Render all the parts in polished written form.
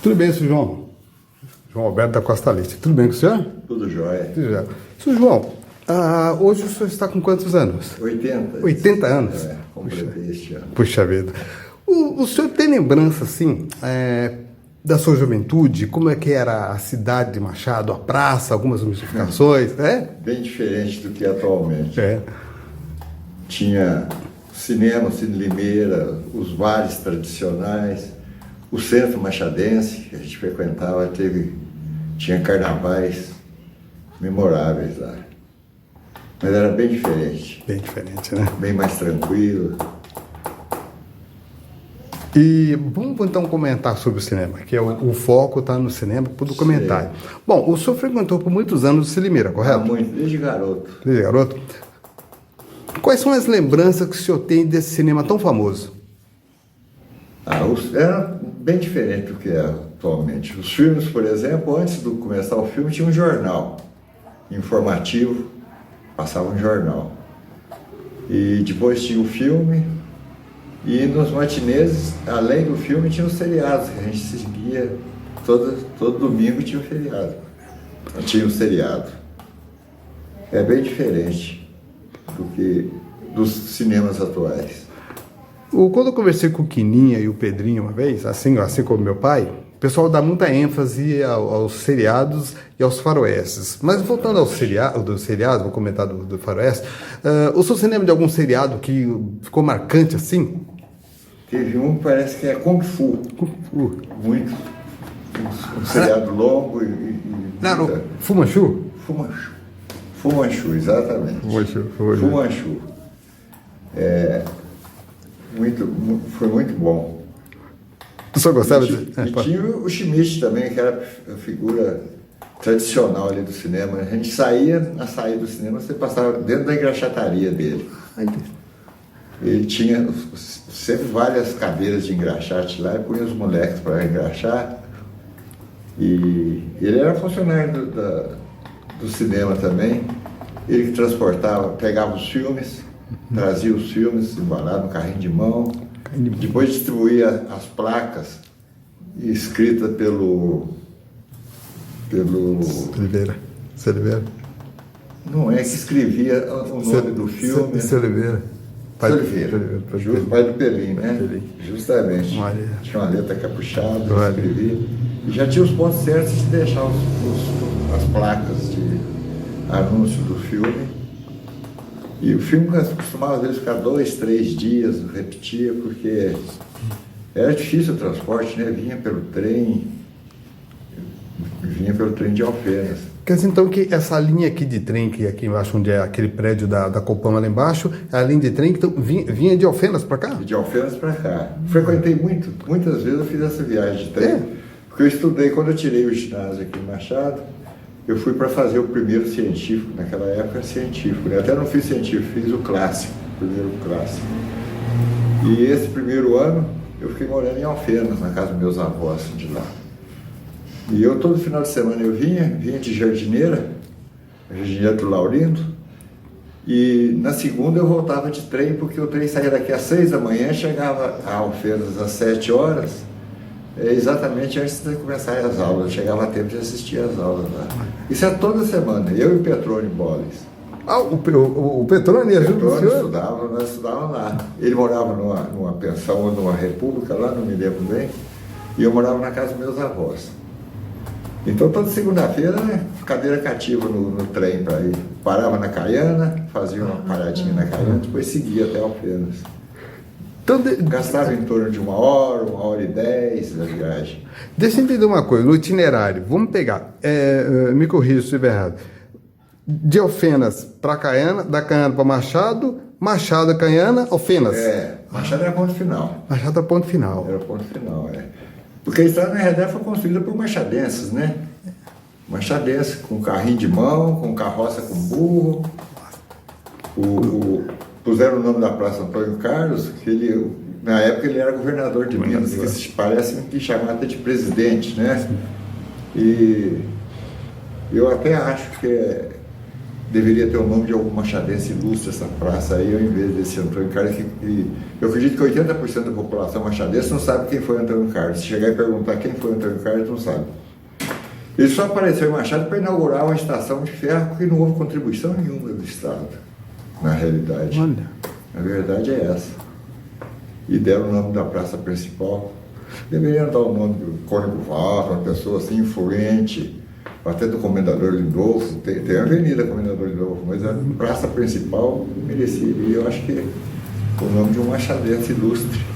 Tudo bem, senhor João? João Alberto da Costa Leite. Tudo bem com o senhor? Tudo jóia. Tudo jóia. Senhor João, hoje o senhor está com quantos anos? 80. 80 anos? Completei este ano. Puxa vida. O senhor tem lembrança, assim, da sua juventude? Como é que era a cidade de Machado, a praça, algumas modificações? Bem diferente do que é atualmente. É. Tinha cinema, Cine Limeira, os bares tradicionais, o centro machadense, que a gente frequentava, tinha carnavais memoráveis lá. Mas era bem diferente. Bem diferente, né? Bem mais tranquilo. E vamos então comentar sobre o cinema, que é o foco está no cinema, para o documentário. Bom, o senhor frequentou por muitos anos o Cine Limeira, correto? Muito, desde garoto. Desde garoto. Quais são as lembranças que o senhor tem desse cinema tão famoso? Era bem diferente do que é atualmente. Os filmes, por exemplo, antes de começar o filme, tinha um jornal informativo, passava um jornal. E depois tinha o filme, e nos matinês, além do filme, tinha os seriados, que a gente seguia, todo domingo tinha um feriado. Tinha um seriado. É bem diferente do que dos cinemas atuais. Quando eu conversei com o Quininha e o Pedrinho uma vez, assim como meu pai, o pessoal dá muita ênfase aos seriados e aos faroestes. Mas voltando ao seriado, vou comentar do faroeste, o senhor se lembra de algum seriado que ficou marcante assim? Teve um que parece que é Kung Fu. Kung Fu. Muito. Um seriado longo Não, Fu Manchu? Fu Manchu, exatamente. Fu Manchu. Foi muito bom. O senhor gostava de... E tinha o Schmidt também, que era a figura tradicional ali do cinema. A gente saía, na saída do cinema, você passava dentro da engraxataria dele. Ele tinha sempre várias cadeiras de engraxate lá, e punha os moleques para engraxar. E ele era funcionário do cinema também. Ele que transportava, pegava os filmes, trazia os filmes embalados no carrinho de mão, depois distribuía as placas escritas pelo Oliveira. Não é que escrevia o nome do filme. Oliveira. Pai do Pelim, né? Pelim. Justamente. Tinha uma letra capuchada, escrevia. E já tinha os pontos certos de deixar as placas de anúncio do filme. E o filme costumava, às vezes, ficar 2, 3 dias, repetia, porque era difícil o transporte, né? Vinha pelo trem de Alfenas. Quer dizer, então, que essa linha aqui de trem, que aqui embaixo, onde é aquele prédio da Copama lá embaixo, é a linha de trem que então, vinha de Alfenas para cá? De Alfenas para cá. Frequentei muitas vezes eu fiz essa viagem de trem, porque eu estudei, quando eu tirei o ginásio aqui em Machado, eu fui para fazer o primeiro científico, naquela época científico, né? Até não fiz científico, fiz o clássico, primeiro clássico. E esse primeiro ano, eu fiquei morando em Alfenas, na casa dos meus avós de lá. E eu, todo final de semana, eu vinha de jardineira do Laurindo, e na segunda eu voltava de trem, porque o trem saía daqui às 6 da manhã, chegava a Alfenas às 7 horas, exatamente antes de começarem as aulas. Eu chegava a tempo de assistir às aulas lá. Isso é toda semana, eu e o Petrone Boles. O Petrone ajuda o senhor? Nós estudávamos lá. Ele morava numa pensão ou numa república lá, não me lembro bem, e eu morava na casa dos meus avós. Então toda segunda-feira, né, cadeira cativa no trem para ir. Parava na Caiana, fazia uma paradinha na Caiana, depois seguia até Alfenas. Então, gastava em torno de 1 hora e 10 da viagem. Deixa eu entender uma coisa, no itinerário, vamos pegar, me corrija se estiver errado, de Alfenas para Caiana, da Caiana para Machado, Machado, Caiana, Alfenas. Machado era ponto final. Machado era ponto final. Era ponto final, Porque a estrada, na realidade, foi construída por machadenses, né? Machadenses, com carrinho de mão, com carroça com burro. Puseram o nome da praça Antônio Carlos, que na época ele era governador de Minas, que parece que chamava até de presidente, né? E eu até acho que deveria ter o nome de algum machadense ilustre essa praça aí, ao invés desse Antônio Carlos, que eu acredito que 80% da população machadense não sabe quem foi Antônio Carlos. Se chegar e perguntar quem foi Antônio Carlos, não sabe. Ele só apareceu em Machado para inaugurar uma estação de ferro, porque não houve contribuição nenhuma do Estado, na realidade. Olha. A verdade é essa. E deram o nome da praça principal. Deveriam dar o nome do Cônigo Valdo, uma pessoa assim influente, até do Comendador Lindolfo. Tem a Avenida Comendador Lindolfo, mas a praça principal mereceria, eu acho que, o nome de um machadense ilustre,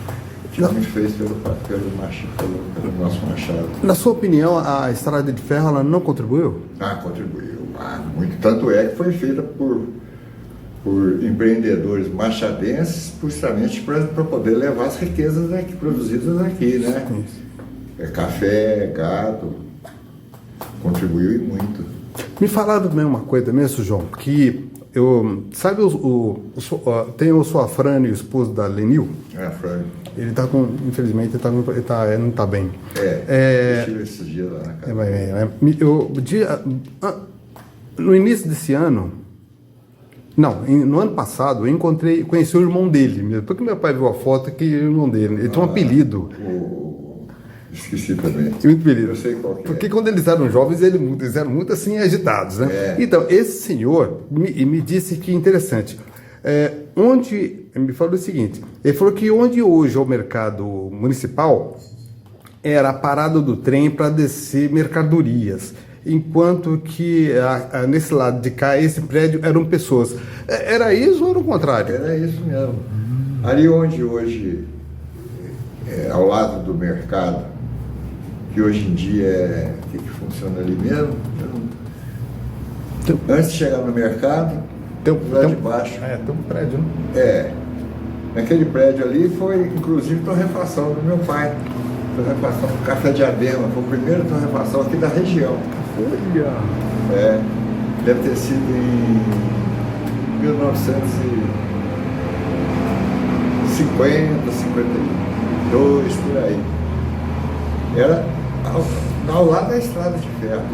que muito fez pelo nosso Machado. Na sua opinião, a estrada de ferro ela não contribuiu? Contribuiu. Muito. Tanto é que foi feita por empreendedores machadenses, justamente para poder levar as riquezas aqui, produzidas aqui, né? Café, gado, contribuiu e muito. Me falaram também uma coisa mesmo, João, que sabe tem o Suafrânio, esposo da Lenil? Frânio. Ele tá com, infelizmente, ele não tá bem. Eu tive esses dias lá na casa. No início desse ano, no ano passado, eu conheci o irmão dele mesmo, porque meu pai viu a foto que o irmão dele, ele tinha um apelido. Esqueci também. Muito apelido. Eu sei qual que é. Porque quando eles eram jovens, eles eram muito assim agitados, né? Então, esse senhor me disse que interessante. Me falou o seguinte, ele falou que onde hoje é o mercado municipal era a parada do trem para descer mercadorias, enquanto que nesse lado de cá, esse prédio eram pessoas. Era isso ou era o contrário? Era isso mesmo. Ali onde hoje, ao lado do mercado, que hoje em dia que funciona ali mesmo, antes de chegar no mercado, lá de baixo. Tem um prédio, né? Naquele prédio ali foi, inclusive, torrefação do meu pai. Torrefação do Café Diadema, foi a primeira torrefação aqui da região. Olha! Deve ter sido em 1950, 52, por aí. Era ao lado da estrada de ferro,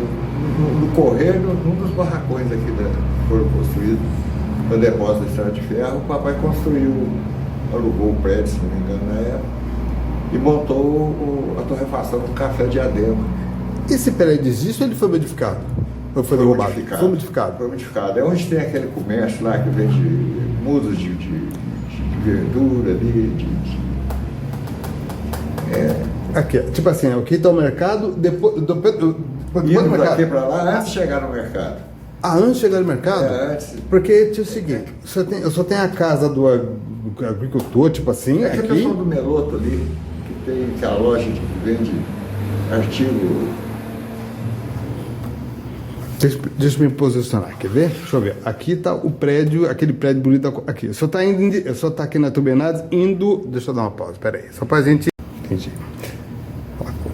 no correr, num dos barracões aqui que foram construídos, no depósito da estrada de ferro, o papai alugou o prédio, se não me engano, na época, e montou a torrefação do Café Diadema. Esse prédio existe ou ele foi modificado? Ou foi derrubado? Foi modificado. Foi modificado. É onde tem aquele comércio lá que vende mudas de verdura ali, Aqui, tipo assim, aqui está o mercado, depois do mercado. Daqui para lá, antes de chegar no mercado. Antes de chegar no mercado? Antes. Porque tinha o seguinte, só tem a casa do agricultor, tipo assim, aqui. A pessoa do Meloto ali, que tem aquela loja que vende artigo. Deixa eu me posicionar, quer ver? Deixa eu ver. Aqui está o prédio, aquele prédio bonito aqui. Eu só tá aqui na Tubenades indo. Deixa eu dar uma pausa, peraí. Só pra gente. Entendi.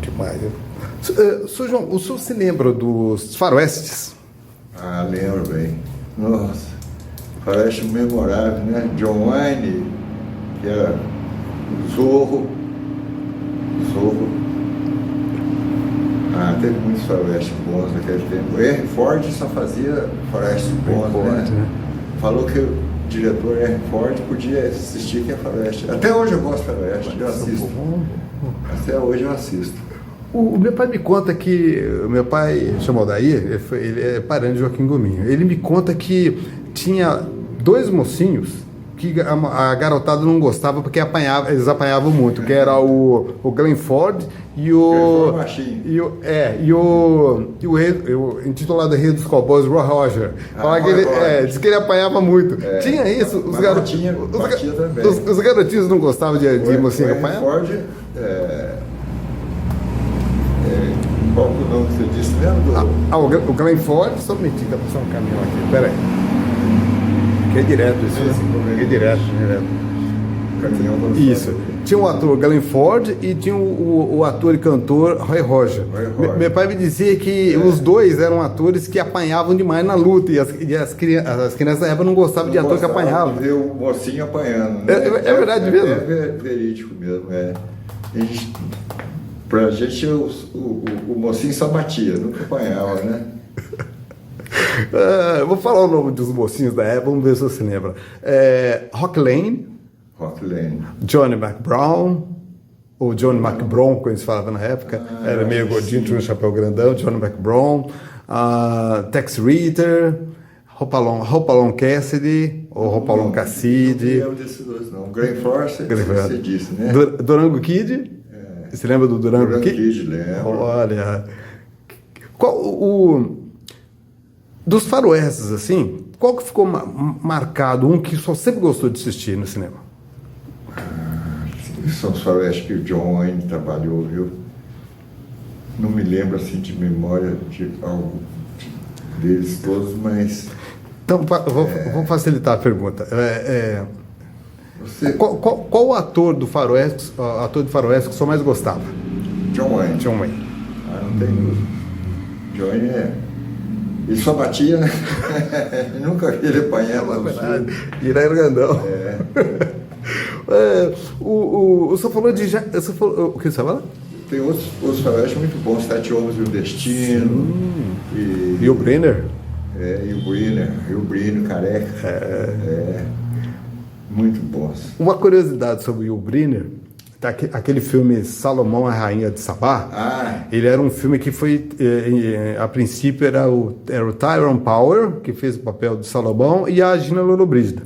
Demais. Sr. João, o senhor se lembra dos faroestes? Lembro bem. Nossa, faroeste memorável, né? John Wayne, que era o Zorro. Teve muitos faroestes bons naquele tempo. O R. Ford só fazia faroestes bons, né? Falou que o diretor R. Ford podia assistir que é faroeste. Até hoje eu gosto de faroeste, eu assisto. Até hoje eu assisto. O meu pai me conta que... O meu pai, chama Odair, ele é parente de Joaquim Gominho. Ele me conta que tinha 2 mocinhos que a garotada não gostava porque eles apanhavam muito, que era o Glenn Ford e o intitulado Rei dos Cowboys, Roy Roger. Diz que ele apanhava muito. Tinha isso, os garotinhos. Os garotinhos não gostavam de mocinha que apanhava? Ford, qual é o nome que você disse mesmo? O Glenn Ford, só um minutinho, tá passando um caminhão aqui, peraí. Que é direto isso, né? É direto. Isso. Tinha o ator Glenn Ford e tinha o ator e cantor Roy Roger. Meu pai me dizia que os dois eram atores que apanhavam demais na luta e as crianças da época não gostavam de ator que apanhava. Ver o mocinho apanhando. Né? É verdade mesmo? É verídico mesmo. Pra gente o mocinho só batia, nunca apanhava, né? Vou falar o nome dos mocinhos da época, vamos ver se você lembra. Rock Lane, Rock Lane. Johnny McBrown, ou Johnny McBrown, como eles falavam na época, era meio gordinho, tinha um chapéu grandão, Johnny McBrown, Tex Ritter, Hopalong Cassidy, ou Hopalong Cassidy. Não é desses dois, não. Graham Force, você disse, né? Durango Kid? Você lembra do Durango Kid? Kid, lembro. Olha, dos faroestes, assim, qual que ficou marcado, um que só sempre gostou de assistir no cinema? São os faroestes que o John Wayne trabalhou, viu? Não me lembro assim de memória de algo deles todos, mas... Então, vou facilitar a pergunta. Qual o ator do faroeste, ator de faroeste que o senhor mais gostava? John Wayne. John Wayne. Não tem dúvida. John Wayne ele só batia, né? Nunca vi ele apanhar lá no filme. E era grandão. O senhor falou de... o que você fala? Tem outros faroestes muito bons, Sete Homens e o Destino. E o Brenner? E o Briner, careca. Muito bons. Uma curiosidade sobre o Briner, aquele filme Salomão, a Rainha de Sabá, ele era um filme que foi, a princípio era o Tyrone Power, que fez o papel de Salomão, e a Gina Lollobrigida.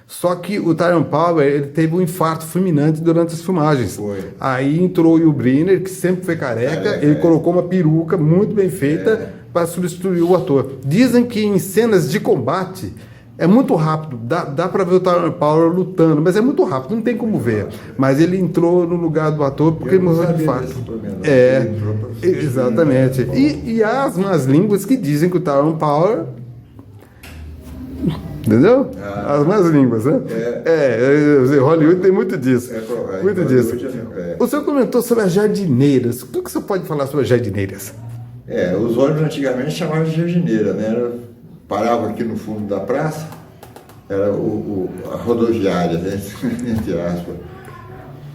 Só que o Tyrone Power, ele teve um infarto fulminante durante as filmagens. Foi. Aí entrou o Yul Brynner, que sempre foi careca, ele colocou uma peruca muito bem feita para substituir o ator. Dizem que em cenas de combate é muito rápido, dá para ver o Tyrone Power lutando, mas é muito rápido, não tem como ver. Mas ele entrou no lugar do ator porque ele morreu de infarto. Exatamente. E há as más línguas que dizem que o Tyrone Power... Entendeu? As más línguas, né? Hollywood tem muito disso. Muito disso. O senhor comentou sobre as jardineiras. O que o senhor pode falar sobre as jardineiras? Os ônibus antigamente chamavam de jardineira, né? Parava aqui no fundo da praça, era a rodoviária, né? Entre aspas.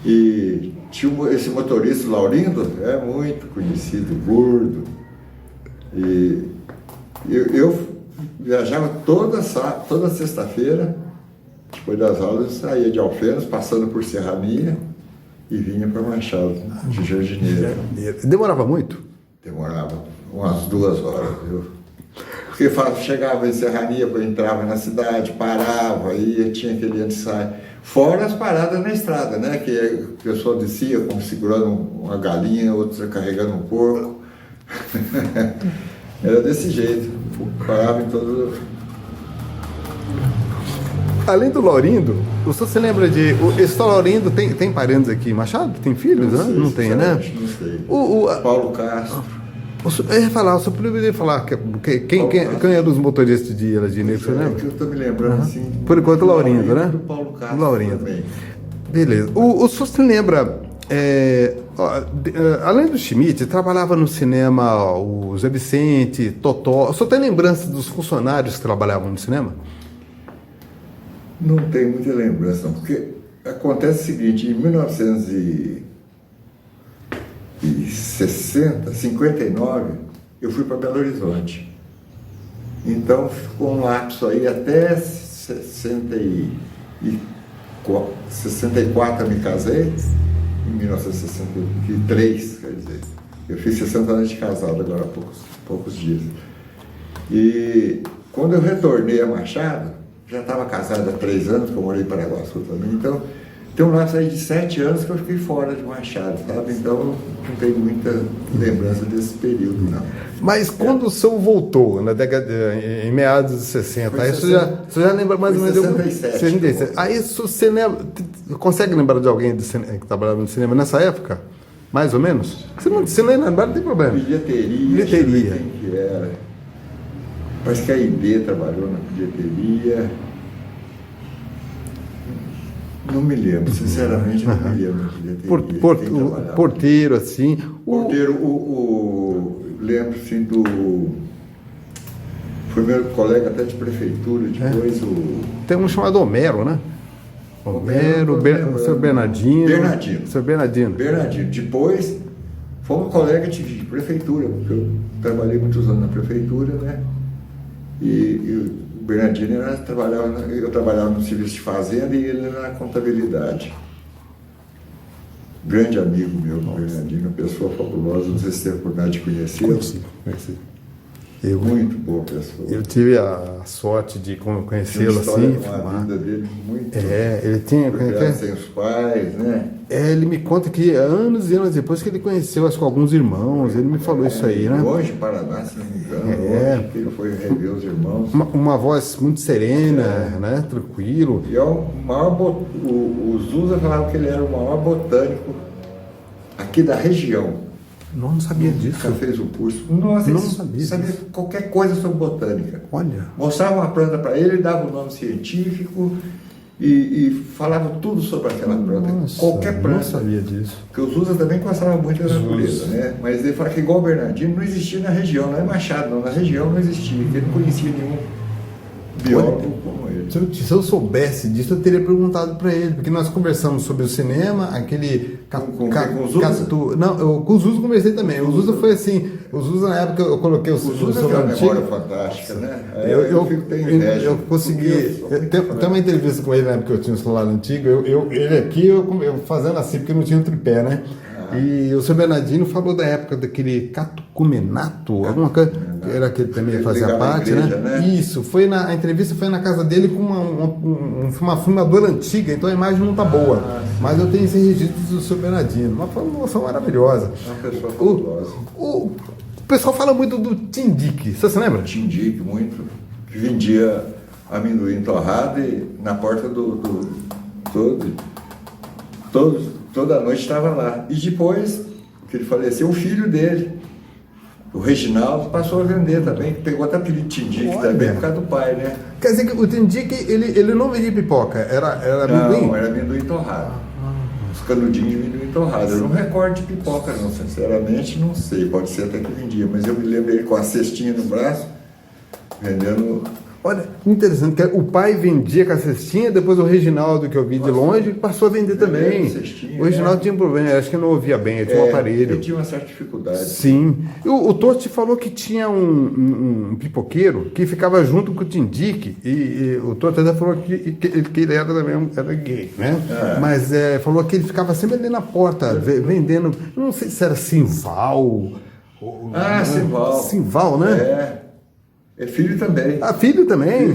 E tinha esse motorista, Laurindo, muito conhecido, gordo. E eu viajava toda sexta-feira, depois das aulas, eu saía de Alfenas, passando por Serrania e vinha para Machado, de jardineira. Demorava muito? Demorava umas 2 horas, viu? Porque chegava em Serrania, eu entrava na cidade, parava, ia, tinha aquele ensaio. Fora as paradas na estrada, né? Que o pessoal descia como segurando uma galinha, outros carregando um porco. Era desse jeito. Parava em todo... Além do Laurindo, o senhor se lembra de... Esse Laurindo tem parentes aqui em Machado? Tem filhos? Não sei, não tem, né? Não sei. Paulo Castro. Eu ia falar, o senhor poderia falar quem era os motoristas de Iradinei, você lembra? Que eu estou me lembrando, assim... Por enquanto, o Laurindo, né? Do Paulo Castro Laurindo. também. Beleza. O senhor se lembra... além do Schmidt, trabalhava no cinema o Zé Vicente, Totó. O senhor tem lembrança dos funcionários que trabalhavam no cinema? Não tenho muita lembrança, não, porque acontece o seguinte, em 1960, 59, eu fui para Belo Horizonte. Então ficou um lapso aí até 64 eu me casei. Em 1963, quer dizer, eu fiz 60 anos de casado agora há poucos dias. E quando eu retornei a Machado, já estava casado há 3 anos, que eu morei em Paraguaçu também, então tem um lapso aí de 7 anos que eu fiquei fora de Machado, sabe? Então não tenho muita lembrança desse período, não. Mas quando o senhor voltou, na década, em meados de 60, aí você já lembra mais ou menos... 67. Aí você consegue lembrar de alguém que trabalhava no cinema nessa época? Mais ou menos? Se não lembrar, não tem problema. Bilheteria. Quem que era? Parece que a ID trabalhou na bilheteria. Não me lembro, sinceramente, não me lembro da bilheteria. Porteiro, assim... Porteiro, lembro, assim, foi meu colega até de prefeitura, depois Tem um chamado Homero, né? Homero, o seu Bernardino. Seu Bernardino. Depois, foi um colega de prefeitura, porque eu trabalhei muitos anos na prefeitura, né? E o Bernardino eu trabalhava no serviço de fazenda e ele na contabilidade. Grande amigo meu, Bernardino, uma pessoa fabulosa, não sei se teve a oportunidade de conhecê-lo. Conheci. Muito boa pessoa. Eu tive a sorte de conhecê-lo assim. A vida dele muito. Ele tinha. Sem os pais, né? Ele me conta que anos e anos depois que ele conheceu, acho que alguns irmãos, ele me falou isso aí, né? Longe, Paraná, se não me engano. Longe, que ele foi rever os irmãos. Uma voz muito serena, né? Tranquilo. E é o maior. O Zusa falava que ele era o maior botânico aqui da região. Não sabia disso. Já fez o curso. Nossa, não sabia qualquer coisa sobre botânica. Olha. Mostrava uma planta para ele, dava o nome científico e falava tudo sobre aquela planta. Nossa, qualquer planta. Não sabia disso. Porque os Zusa também gostavam muito da natureza, né? Mas ele fala que igual o Bernardino não existia na região, não é Machado, não. Na região não existia, que ele não conhecia nenhum biólogo como ele. Se eu soubesse disso, eu teria perguntado para ele, porque nós conversamos sobre o cinema, aquele... Com o Zusa? Não, com o Zusa eu conversei também. O Zusa foi assim, o Zusa na época eu coloquei o Zusa tem uma memória fantástica, né? Eu consegui... Tem uma entrevista com ele na época que eu tinha um celular antigo, ele aqui, eu fazendo assim, porque não tinha um tripé, né? E o seu Bernardino falou da época daquele catucumenato, alguma coisa, que era aquele também fazia parte, igreja, né? Isso, a entrevista foi na casa dele com uma filmadora antiga, então a imagem não tá boa. Mas eu tenho esse registro do seu Bernardino, uma formação maravilhosa. Uma pessoa fabulosa. O pessoal fala muito do Tindique, você se lembra? Tindique, muito. Que vendia amendoim torrado e na porta toda noite estava lá. E depois que ele faleceu, o filho dele, o Reginaldo, passou a vender também, que pegou até apelido Tindique também por causa do pai, né? Quer dizer que o Tindique, ele não vendia pipoca, era amendoim? Não, era amendoim torrado. Os canudinhos de amendoim torrado. Eu não recordo de pipoca, não, sinceramente, não sei. Pode ser até que vendia, mas eu me lembro ele com a cestinha no braço, vendendo. Olha, interessante, que o pai vendia com a cestinha, depois o Reginaldo, que eu vi de longe, passou a vender também. O Reginaldo tinha um problema, acho que não ouvia bem, ele tinha um aparelho. Ele tinha uma certa dificuldade. Sim. O Totti falou que tinha um pipoqueiro que ficava junto com o Tindique, e o Totti até falou que ele era também era gay, né? Mas falou que ele ficava sempre ali na porta, vendendo, não sei se era Simval. Simval. Simval, né? É filho também. Filho também?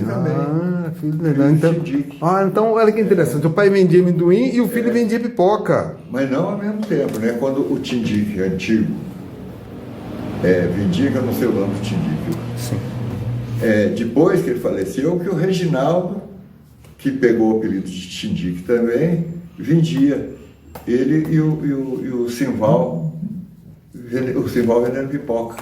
Filho também. Filho. Então, olha que interessante. O pai vendia amendoim e o filho vendia pipoca. Mas não ao mesmo tempo, né? Quando o Tindique antigo vendia, que eu não sei o nome do Tindique. Sim. Depois que ele faleceu, que o Reginaldo, que pegou o apelido de Tindique também, vendia. Ele e o Simval, o Simval vendendo pipoca.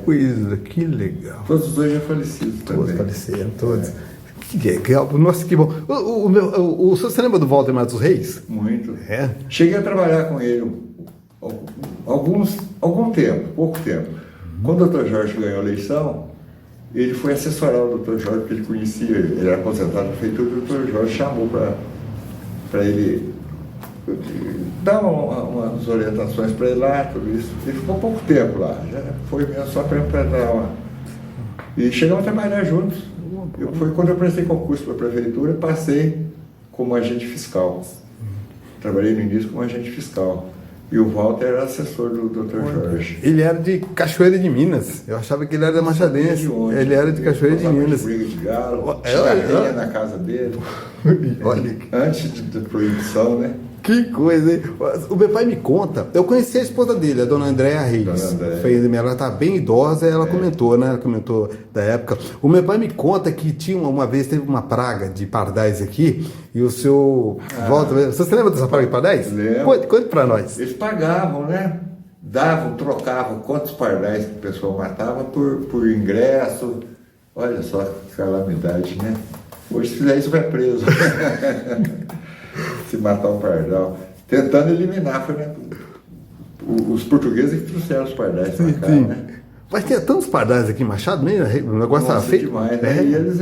Coisa, que legal. Todos os dois já falecidos também. Todos faleceram, todos. Que legal, nossa, que bom. Você lembra do Walter Matos Reis? Muito. Cheguei a trabalhar com ele algum tempo, pouco tempo. Quando o Dr. Jorge ganhou a eleição, ele foi assessorar o Dr. Jorge, porque ele conhecia, ele era aposentado na prefeitura, e o Dr. Jorge chamou para ele dar umas orientações para ele lá, tudo isso. Ele ficou pouco tempo lá, já foi mesmo só para dar uma... E chegamos a trabalhar juntos. Foi quando eu prestei concurso para a prefeitura, passei como agente fiscal. Trabalhei no início como agente fiscal. E o Walter era assessor do Dr. Jorge. Ele era de Cachoeira de Minas. Eu achava que ele era machadense. Ele era de Cachoeira de Minas. Briga de galo, tinha na casa dele. Olha. Antes da proibição, né? Que coisa, hein? O meu pai me conta, eu conheci a esposa dele, a dona Andréa Reis. Ela está bem idosa, ela comentou, né? Ela comentou da época. O meu pai me conta que tinha uma vez, teve uma praga de pardais aqui, e o seu Walter, você se lembra dessa praga de pardais? Lembro. Conte para nós. Eles pagavam, né? Trocavam quantos pardais que o pessoal matava por ingresso. Olha só que calamidade, né? Hoje, se fizer isso, vai preso. Se matar um pardal. Tentando eliminar, foi, né? Os portugueses que trouxeram os pardais para cá, né? Mas tinha tantos pardais aqui em Machado, né? O negócio estava feio. Demais, né? E eles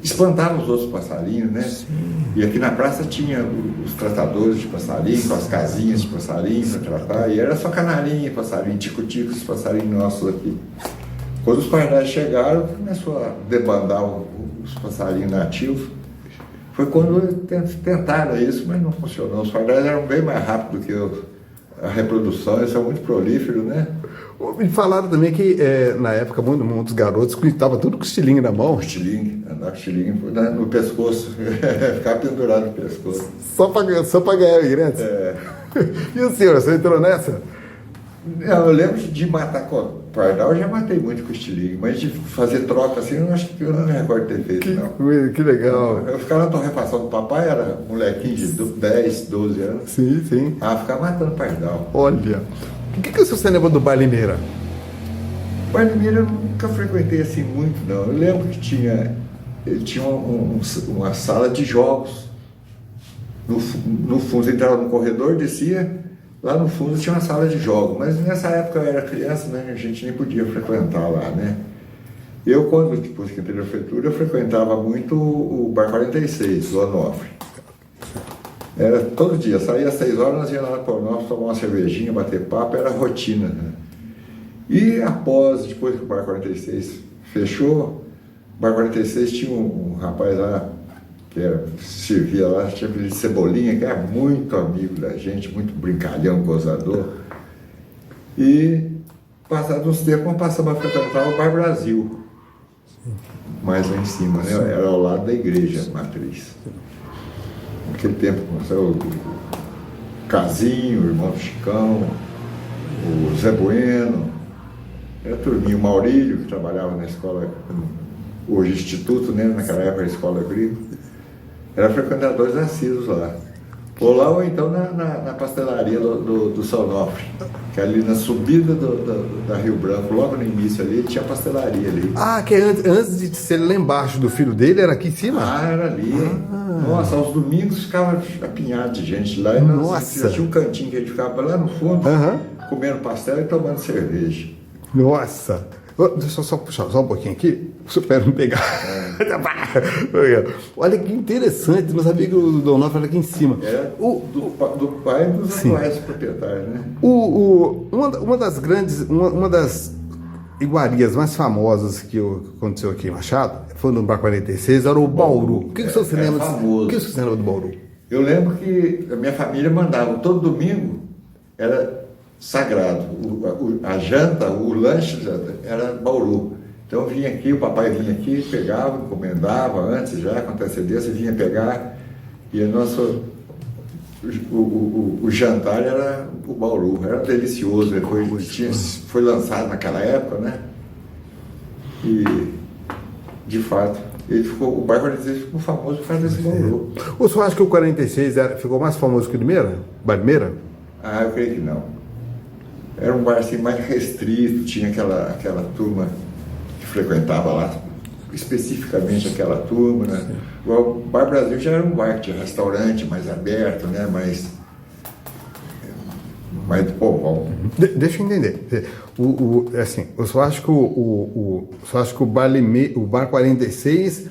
espantavam os outros passarinhos, né? Sim. E aqui na praça tinha os tratadores de passarinho, com as casinhas de passarinho para tratar. E era só canarinho, passarinho, tico-tico, os passarinhos nossos aqui. Quando os pardais chegaram, começou a debandar os passarinhos nativos. Foi quando tentaram isso, mas não funcionou. Os pardais eram bem mais rápidos que a reprodução, eles são muito prolíferos, né? Me falaram também que na época muitos garotos estavam tudo com estilingue na mão. Estilingue, andar com estilingue no pescoço, ficar pendurado no pescoço. Só para ganhar o ingresso? E o senhor, você entrou nessa? Eu lembro de matar pardal, eu já matei muito com estilingue, mas de fazer troca assim, eu não me recordo de ter feito, não. Que legal. Eu ficava na torrefação do papai, era molequinho de 10, 12 anos. Sim, sim. Ficava matando pardal. Olha, o que você lembra do Baile Meira? Baile Meira eu nunca frequentei assim muito, não. Eu lembro que ele tinha uma sala de jogos. No fundo, você entrava no corredor, descia. Lá no fundo tinha uma sala de jogos, mas nessa época eu era criança, né? A gente nem podia frequentar lá, né? Eu, depois que entrei na prefeitura, eu frequentava muito o Bar 46, do Onofre. Era todo dia, saía às 6 horas, nós íamos lá para o Onofre tomar uma cervejinha, bater papo, era rotina, né? E depois que o Bar 46 fechou, o Bar 46 tinha um rapaz lá, servia lá, tinha de Cebolinha, que era muito amigo da gente, muito brincalhão, gozador. E, passados uns tempos, passamos a frequentar o Bar Brasil, mais lá em cima, né? Era ao lado da igreja matriz. Naquele tempo, o Casinho, o irmão do Chicão, o Zé Bueno, era a turminha, o Maurílio, que trabalhava na escola, hoje Instituto, né? Naquela época a escola agrícola. Era frequentadores assíduos lá. Ou lá ou então na pastelaria do São Onofre, que ali na subida da Rio Branco, logo no início ali, tinha pastelaria ali. Que antes de ser lá embaixo do filho dele, era aqui em cima? Era ali. Nossa, aos domingos ficava apinhado de gente lá. E Nossa! Tinha um cantinho que a gente ficava lá no fundo, comendo pastel e tomando cerveja. Nossa! Deixa eu só puxar só um pouquinho aqui, para não pegar. Olha que interessante, não sabia que o Dom Onofre era aqui em cima. Do pai dos atuais proprietários, né? Uma das iguarias mais famosas que aconteceu aqui em Machado, foi no Bar 46, era o Bauru. O que você lembra? O que você lembra do Bauru? Eu lembro que a minha família mandava, todo domingo, era sagrado. A janta, o lanche era Bauru. Então eu vinha aqui, o papai vinha aqui, pegava, encomendava antes já, com antecedência, vinha pegar. E o jantar era o Bauru, era delicioso. Foi lançado naquela época, né? E, de fato, o Bar 46 ficou famoso por causa desse Bauru. O senhor acha que o 46 ficou mais famoso que o Limeira? Bar Limeira? Eu creio que não. Era um bar assim, mais restrito, tinha aquela turma que frequentava lá, especificamente aquela turma, né? O Bar Brasil já era um bar que tinha restaurante mais aberto, né? Mais do povão. Deixa eu entender. Assim, eu só acho que o Bar 46,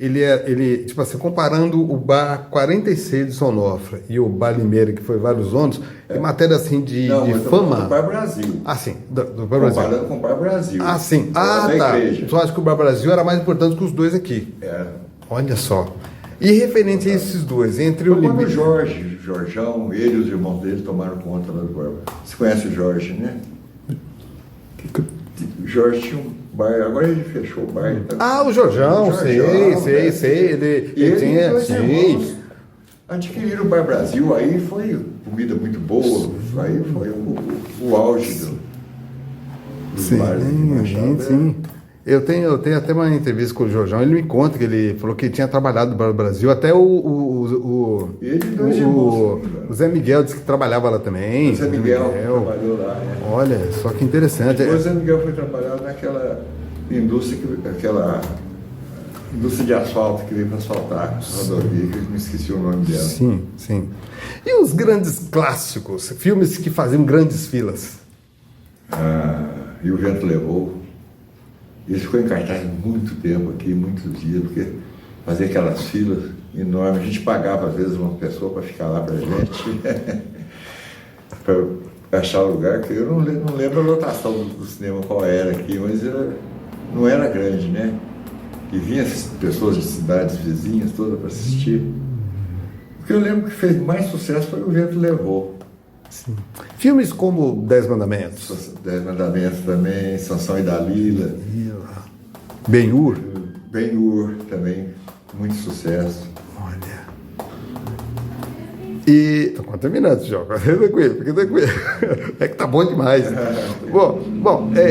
ele, tipo assim, comparando o Bar 46 de São Onofre e o Bar Limeira, que foi vários anos, em matéria assim de fama. Do Bar Brasil. Sim, do Bar Brasil. Comparando com o Bar Brasil. Sim. Tá. Eu só acho que o Bar Brasil era mais importante que os dois aqui. Olha só. E referente a esses dois, entre o Limeira. Quando o Jorjão, ele e os irmãos dele tomaram conta lá do bar. Você conhece o Jorge, né? O Jorge tinha um bar, agora ele fechou o bar. Então, o Jorjão, sei. Ele tinha. Sei. Adquiriram o Bar Brasil, aí foi comida muito boa, aí foi o auge dos bares de Machado. Sim. Eu tenho até uma entrevista com o Jorjão, ele me conta que ele falou que tinha trabalhado no Bar Brasil, até o Zé Miguel disse que trabalhava lá também. O Zé Miguel trabalhou lá, né? Olha, só que interessante. Depois o Zé Miguel foi trabalhar naquela indústria de asfalto que veio para asfaltar a rodovia, que eu me esqueci o nome dela. Sim. E os grandes clássicos, filmes que faziam grandes filas? E o Vento Levou. Isso ficou em cartaz muito tempo aqui, muitos dias, porque fazia aquelas filas enormes. A gente pagava, às vezes, uma pessoa para ficar lá para a gente, para achar lugar, que eu não lembro a lotação do cinema qual era aqui, mas não era grande, né? E vinha as pessoas de cidades vizinhas todas para assistir. O que eu lembro que fez mais sucesso foi O Vento Levou. Sim. Filmes como Dez Mandamentos. Dez Mandamentos também, Sansão e Dalila. Ben-Hur. Ben-Hur também, muito sucesso. Olha. E. Tô terminando, João. Fica tranquilo. É que tá bom demais. Bom,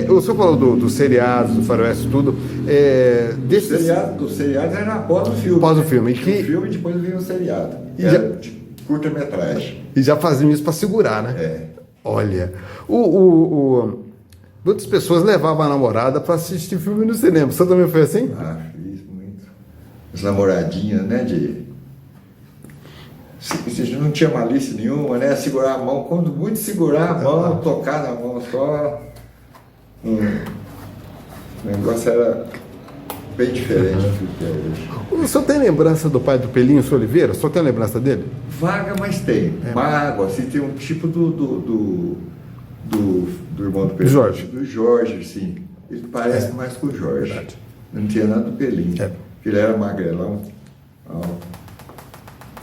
o senhor falou dos seriados, do faroeste, tudo. Dos seriados era após o filme. Após o filme. O filme e depois vinha o seriado. De curta-metragem. E já faziam isso para segurar, né? É. Olha. Muitas pessoas levavam a namorada para assistir filme no cinema. Você também foi assim? Fiz muito. As namoradinhas, né? Não tinha malícia nenhuma, né? Segurar a mão, quando muito segurar a mão, tocar na mão só. O negócio era bem diferente do que é hoje. O senhor tem lembrança do pai do Pelinho Oliveira? O senhor tem lembrança dele? Vaga, mas tem. Mágoa, assim, tem um tipo do irmão do Pelinho. Jorge. Do Jorge, sim. Ele parece mais com o Jorge. Verdade. Não tinha nada do Pelinho. Ele era magrelão.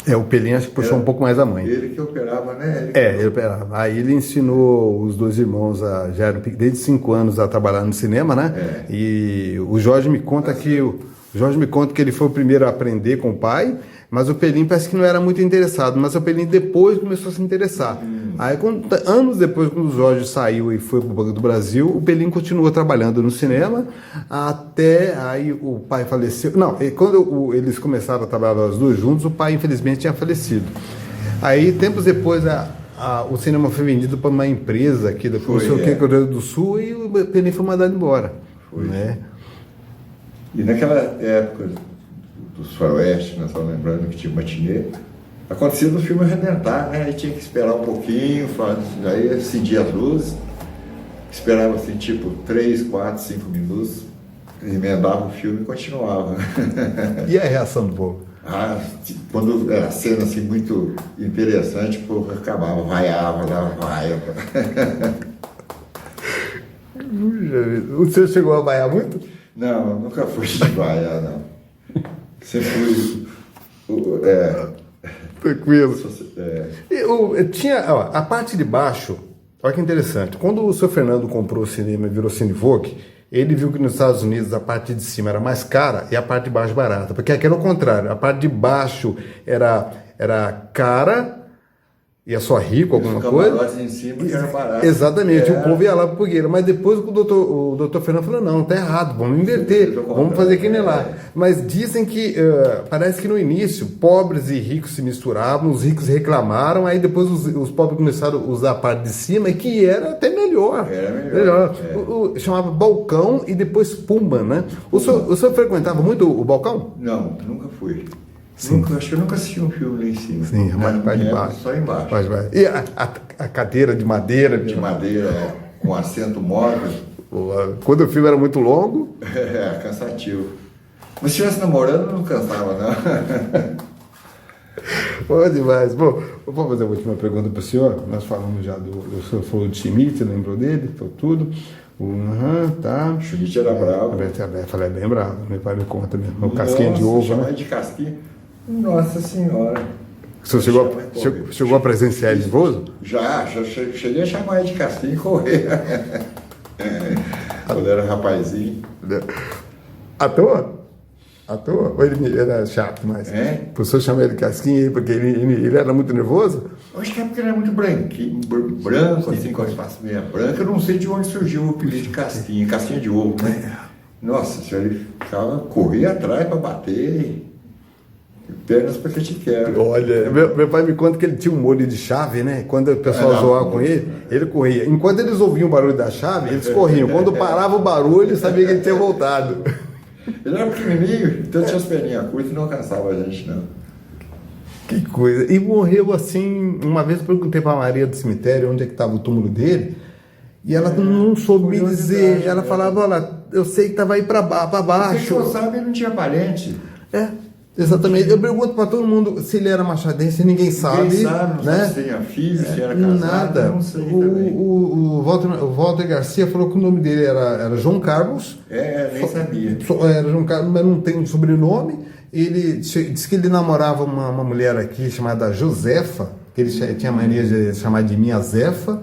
O Pelinho acho que puxou um pouco mais a mãe. Ele que operava, né? Ele operava. Aí ele ensinou os dois irmãos, já eram desde 5 anos, a trabalhar no cinema, né? E o Jorge me conta que ele foi o primeiro a aprender com o pai, mas o Pelinho parece que não era muito interessado, mas o Pelinho depois começou a se interessar. Aí, anos depois, quando o Jorge saiu e foi para o Banco do Brasil, o Pelinho continuou trabalhando no cinema, até aí o pai faleceu. Não, quando eles começaram a trabalhar os dois juntos, o pai infelizmente tinha falecido. Aí, tempos depois, o cinema foi vendido para uma empresa aqui da Rio Grande do Sul e o Pelinho foi mandado embora. Né? E naquela época dos faroeste, nós estamos lembrando que tinha matinê, acontecia no filme arrebentar, né? Aí tinha que esperar um pouquinho, aí acendia as luzes, esperava assim, tipo 3, 4, 5 minutos, emendava o filme e continuava. E a reação do povo? Quando era cena assim muito interessante, o povo acabava, vaiava, dava vaia. O senhor chegou a vaiar muito? Não, nunca fui de vaiar, não. Sempre fui. Tranquilo. Tinha a parte de baixo, olha que interessante. Quando o seu Fernando comprou o cinema e virou Cinevogue, ele viu que nos Estados Unidos a parte de cima era mais cara e a parte de baixo barata. Porque aqui era o contrário, a parte de baixo era cara, ia só rico, alguma coisa. Em cima que era barato. Exatamente, o povo ia lá para Fogueira. Mas depois o doutor Fernando falou, não, tá errado, vamos inverter, vamos fazer que nem lá. Mas dizem que, parece que no início, pobres e ricos se misturavam, os ricos reclamaram, aí depois os pobres começaram a usar a parte de cima, que era até melhor. Era melhor. Chamava balcão e depois pumba, né? O senhor frequentava muito o balcão? Não, nunca fui. Acho que eu nunca assisti um filme lá em cima. Sim, a parte de baixo. Só embaixo. E a cadeira de madeira? De madeira, com assento móvel. Quando o filme era muito longo? Cansativo. Mas se estivesse namorando, não cansava, não. Bom demais. Bom, eu vou fazer a última pergunta para o senhor. Nós falamos já o senhor falou de Schmidt, lembrou dele? Falou tudo. Tá. Schmidt era bravo. Falei, bem bravo. Meu pai me conta mesmo. Casquinha de ovo, né? De casquinha. Nossa Senhora. O senhor chegou a presenciar ele nervoso? Já cheguei a chamar ele de casquinha e correr. Quando era rapazinho. À toa? Ou ele era chato demais? O professor chamou ele de casquinha porque ele era muito nervoso? Eu acho que é porque ele era muito branco, assim, com as faces meio branca. Eu não sei de onde surgiu o apelido de casquinha de ovo, né? Nossa senhora, ele corria atrás para bater. Pernas para que te quero. Olha, meu pai me conta que ele tinha um molho de chave, né? Quando o pessoal zoava com ele corria. Enquanto eles ouviam o barulho da chave, eles corriam. Quando parava o barulho, ele sabia que ele tinha voltado. Ele era pequenininho, então tinha as perninhas curtas e não alcançava a gente, não. Que coisa. E morreu assim, uma vez eu perguntei para a Maria do cemitério onde é que estava o túmulo dele, e ela não soube me dizer. Ela falava, olha, eu sei que estava aí para baixo. Você só sabe, ele não tinha parente. Exatamente. Eu pergunto para todo mundo se ele era machadense, ninguém sabe. Ninguém sabe, não né? sabe se tinha filho, se era casado. Nada. Não sei também. O Walter Garcia falou que o nome dele era João Carlos. Nem sabia. Era João Carlos, mas não tem um sobrenome. Ele disse que ele namorava uma mulher aqui chamada Josefa, que ele tinha mania de chamar de minha Zefa.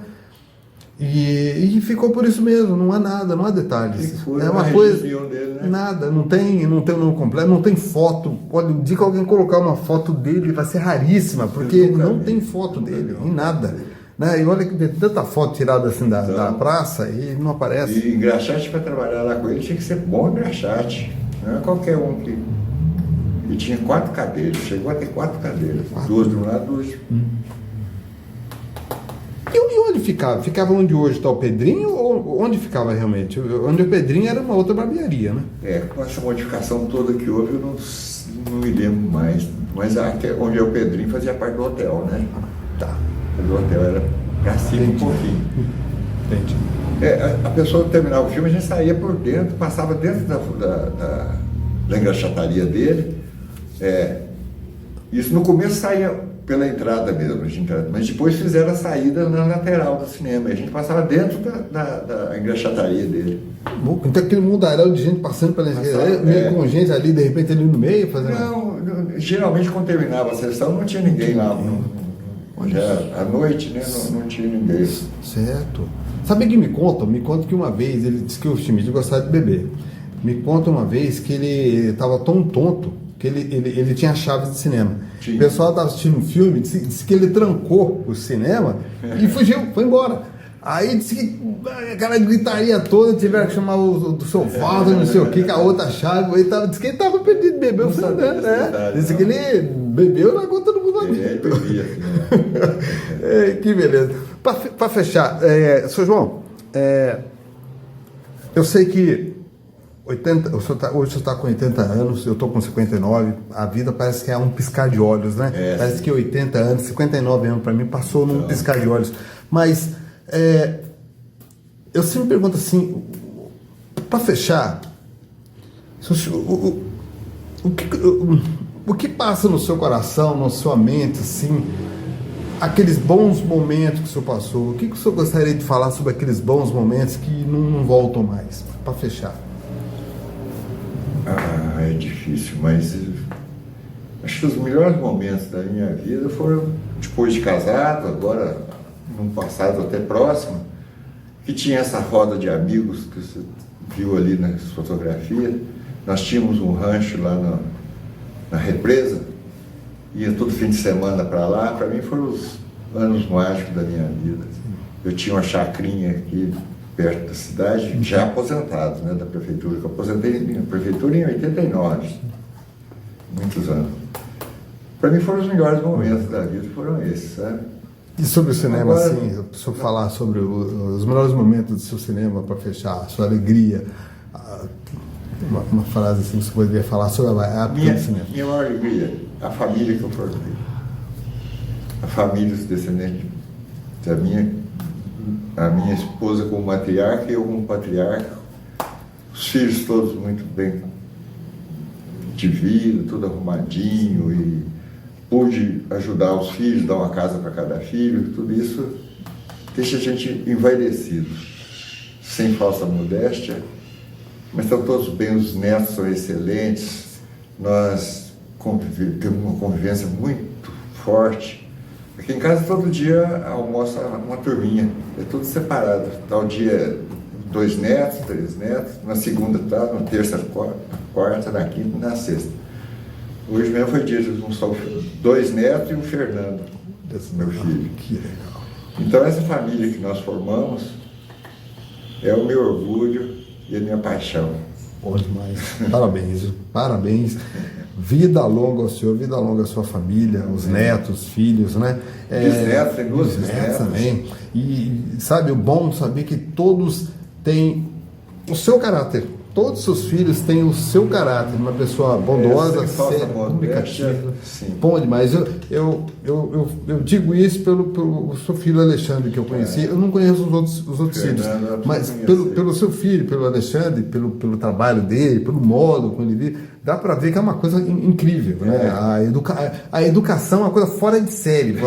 E ficou por isso mesmo, não há nada, não há detalhes. É uma coisa. Dele, né? Nada, não tem o nome completo, não tem foto. Olha, o dia que alguém colocar uma foto dele vai ser raríssima, porque não tem foto dele, em nada. Né? E olha que tem tanta foto tirada assim da praça e não aparece. E engraxate para trabalhar lá com ele tinha que ser bom engraxate. Não é qualquer um que. E tinha 4 cadeiras, chegou a ter 4 cadeiras. 2 de um lado, 2 de outro. E onde ficava? Ficava onde hoje está o Pedrinho ou onde ficava realmente? Onde o Pedrinho era uma outra barbearia, né? Com essa modificação toda que houve, eu não me lembro mais. Mas onde é o Pedrinho fazia parte do hotel, né? Tá. O hotel era pra cima um pouquinho. Entendi. A pessoa terminava o filme, a gente saía por dentro, passava dentro da engraxataria dele. Isso no começo saía pela entrada mesmo, mas depois fizeram a saída na lateral do cinema. E a gente passava dentro da engraxataria dele. Então aquele mundaréu de gente passando pela engraxataria, meio com gente ali, de repente ali no meio fazendo. Não, geralmente quando terminava a sessão não tinha ninguém lá. Já à noite, né? Não tinha ninguém. Certo. Sabe que me conta que uma vez ele disse que o Schmidt gostava de beber. Me conta uma vez que ele estava tão tonto que ele tinha chaves de cinema. Sim. O pessoal estava assistindo um filme, disse que ele trancou o cinema e fugiu, foi embora. Aí disse que aquela gritaria toda, tiveram que chamar do seu Walter, não sei o que, com a outra chave. Disse que ele estava perdido, bebeu. Disse que ele bebeu na conta do mundo amigo. Que beleza. Para fechar, Sr. João, eu sei que hoje você está com 80 anos, eu estou com 59, a vida parece que é um piscar de olhos, né? Parece que 80 anos, 59 anos para mim passou num piscar de olhos. Mas eu sempre pergunto assim, para fechar, o que passa no seu coração, na sua mente, assim, aqueles bons momentos que o senhor passou? O que o senhor gostaria de falar sobre aqueles bons momentos que não voltam mais? Para fechar. É difícil, mas acho que os melhores momentos da minha vida foram depois de casado, agora num passado até próximo, que tinha essa roda de amigos que você viu ali nas fotografias. Nós tínhamos um rancho lá na represa, ia todo fim de semana para lá. Para mim foram os anos mágicos da minha vida. Eu tinha uma chacrinha aqui perto da cidade, já aposentado, né, da prefeitura, que eu aposentei na prefeitura em 89, muitos anos. Para mim foram os melhores momentos da vida, foram esses, sabe? E sobre o cinema, agora, assim, se eu falar sobre os melhores momentos do seu cinema, para fechar, a sua alegria, uma frase assim que você poderia falar sobre a época do cinema. Minha maior alegria, a família que eu formei, a família, os descendentes a minha esposa como matriarca e eu como patriarca, os filhos todos muito bem de vida, tudo arrumadinho, e pude ajudar os filhos, dar uma casa para cada filho. Tudo isso deixa a gente envaidecido, sem falsa modéstia, mas estão todos bem, os netos são excelentes, nós temos uma convivência muito forte. Aqui em casa todo dia almoça uma turminha, é tudo separado. Tal dia 2 netos, 3 netos, na segunda tá, na terça, quarta, na quinta e na sexta. Hoje mesmo foi dia de um só 2 netos e o Fernando, meu filho. Que legal. Então essa família que nós formamos é o meu orgulho e a minha paixão. Bom demais. Parabéns, parabéns. Vida longa ao senhor, vida longa à sua família, os netos, filhos, né? Bisnetos, tem 2 bisnetos também. E sabe, o bom saber que todos têm o seu caráter, todos os seus filhos têm o seu caráter, uma pessoa bondosa, séria, comunicativa. Bom demais. Eu digo isso pelo seu filho Alexandre, que eu conheci. Eu não conheço os outros filhos, mas pelo seu filho, pelo Alexandre, pelo trabalho dele, pelo modo como ele vive, dá para ver que é uma coisa incrível, né? A educação é uma coisa fora de série.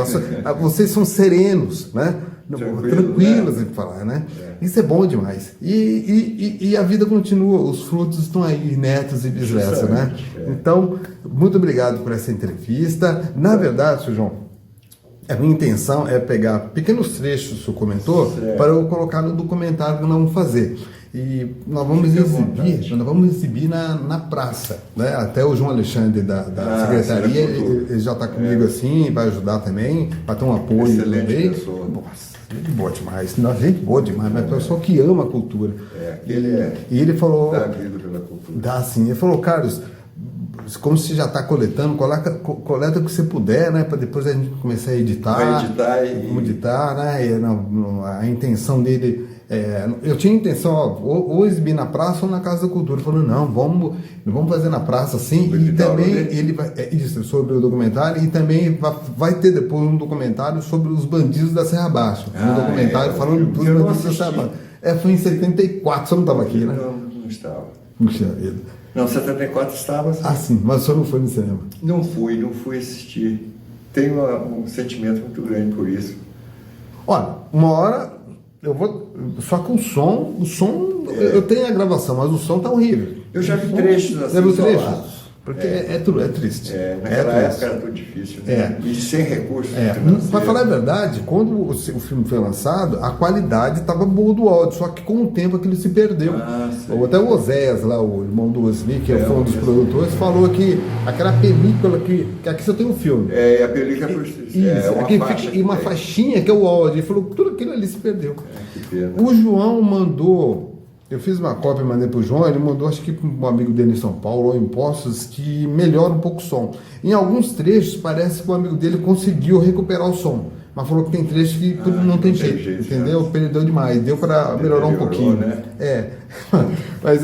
Vocês são serenos, né? Tranquilos, em falar, né? Isso é bom demais. E a vida continua, os frutos estão aí, netos e vice-versa, né? Então, muito obrigado por essa entrevista. Na verdade, Sr. João, a minha intenção é pegar pequenos trechos que o senhor comentou para eu colocar no documentário que nós vamos fazer. E nós vamos exibir na praça, né? Até o João Alexandre da secretaria, ele já está comigo assim, vai ajudar também, vai ter um apoio também. Nossa, gente boa demais, gente boa demais, mas pessoa que ama a cultura. E ele falou, dá vida pela cultura. Dá sim, ele falou, Carlos, como você já está coletando, coleta o que você puder, né? Para depois a gente começar a editar. Vamos editar, né? A intenção dele. Eu tinha a intenção, ou exibir na praça ou na Casa da Cultura. Ele falou, não, vamos fazer na praça sim. E também ele vai. Isso, sobre o documentário, e também vai ter depois um documentário sobre os bandidos da Serra Baixa. Um documentário falando dos bandidos da Serra Baixa. Foi em 74, você não estava aqui, né? Não estava. Puxa vida. Não, 74 estava. Ah, sim, mas o senhor não foi no cinema? Não fui assistir. Tenho um sentimento muito grande por isso. Olha, uma hora eu vou. Só que o som. Eu tenho a gravação, mas o som tá horrível. Eu já vi trechos assim. Já viu trechos? Porque é triste. Naquela época era tudo difícil, né? E sem recursos. Para falar a verdade, quando o filme foi lançado, a qualidade estava boa do áudio, só que com o tempo aquilo se perdeu. Até o Oséias, lá, o irmão do Osni, que foi um dos produtores, falou que aquela película que aqui só tem um filme. E a película por isso. E uma faixinha que é o áudio. Ele falou que tudo aquilo ali se perdeu. Que pena. O João mandou. Eu fiz uma cópia e mandei para o João, ele mandou, acho que para um amigo dele em São Paulo, ou em Poços, que melhora um pouco o som. Em alguns trechos, parece que o amigo dele conseguiu recuperar o som, mas falou que tem trechos que não tem jeito, entendeu? Perdeu demais, deu para melhorar um pouquinho. Né? Mas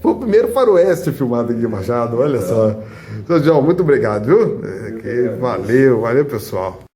foi o primeiro faroeste filmado aqui em Machado, olha só. Seu João, muito obrigado, viu? Valeu, pessoal.